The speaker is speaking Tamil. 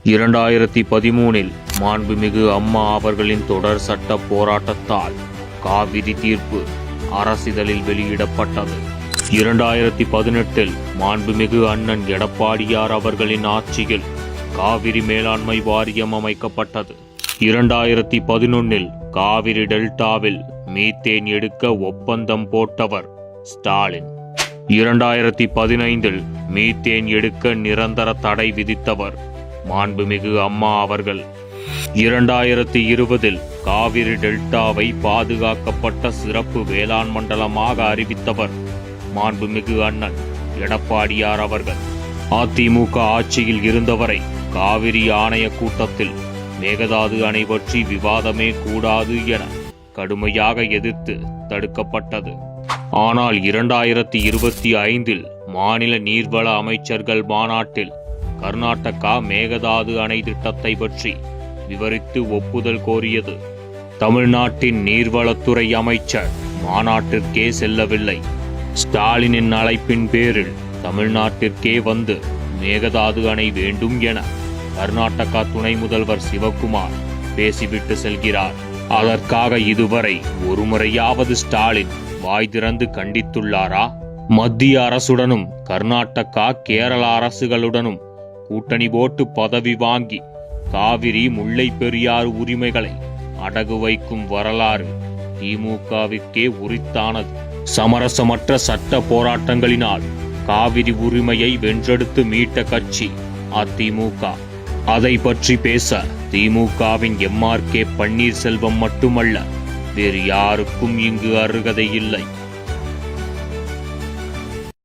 2013 மாண்புமிகு அம்மா அவர்களின் தொடர் சட்ட போராட்டத்தால் காவிரி தீர்ப்பு அரசிதழில் வெளியிடப்பட்டது. 2018 மாண்புமிகு அண்ணன் எடப்பாடியார் அவர்களின் ஆட்சியில் காவிரி மேலாண்மை வாரியம் அமைக்கப்பட்டது. 2011 காவிரி டெல்டாவில் மீத்தேன் எடுக்க ஒப்பந்தம் போட்டவர் ஸ்டாலின். 2015 மீத்தேன் எடுக்க நிரந்தர தடை விதித்தவர் மாண்புமிகு அம்மா அவர்கள். 2020 காவிரி டெல்டாவை பாதுகாக்கப்பட்ட சிறப்பு வேளாண் மண்டலமாக அறிவித்தவர் மாண்புமிகு அண்ணன் எடப்பாடியார் அவர்கள். அதிமுக ஆட்சியில் இருந்தவரை காவிரி ஆணைய கூட்டத்தில் மேகதாது அணை பற்றி விவாதமே கூடாது என கடுமையாக எதிர்த்து தடுக்கப்பட்டது. ஆனால் 2025 மாநில நீர்வள அமைச்சர்கள் மாநாட்டில் கர்நாடகா மேகதாது அணை திட்டத்தை பற்றி விவரித்து ஒப்புதல் கோரியது. தமிழ்நாட்டின் நீர்வளத்துறை அமைச்சர் மாநாட்டிற்கே செல்லவில்லை. ஸ்டாலினின் அழைப்பின் பேரில் தமிழ்நாட்டிற்கே வந்து மேகதாது அணை வேண்டும் என கர்நாடகா துணை முதல்வர் சிவக்குமார் பேசிவிட்டு செல்கிறார். அதற்காக இதுவரை ஒருமுறையாவது ஸ்டாலின் வாய் திறந்து கண்டித்துள்ளாரா? மத்திய அரசுடனும் கர்நாடகா கேரள அரசுகளுடனும் கூட்டணி போட்டு பதவி வாங்கி காவிரி முல்லை பெரியாறு உரிமைகளை அடகு வைக்கும் வரலாறு திமுகவிற்கே உரித்தானது. சமரசமற்ற சட்ட போராட்டங்களினால் காவிரி உரிமையை வென்றெடுத்து மீட்ட கட்சி அதிமுக. அதை பற்றி பேச திமுகவின் எம்.ஆர்.கே. பன்னீர்செல்வம் மட்டுமல்ல, வேறு யாருக்கும் இங்கு அருகதை இல்லை.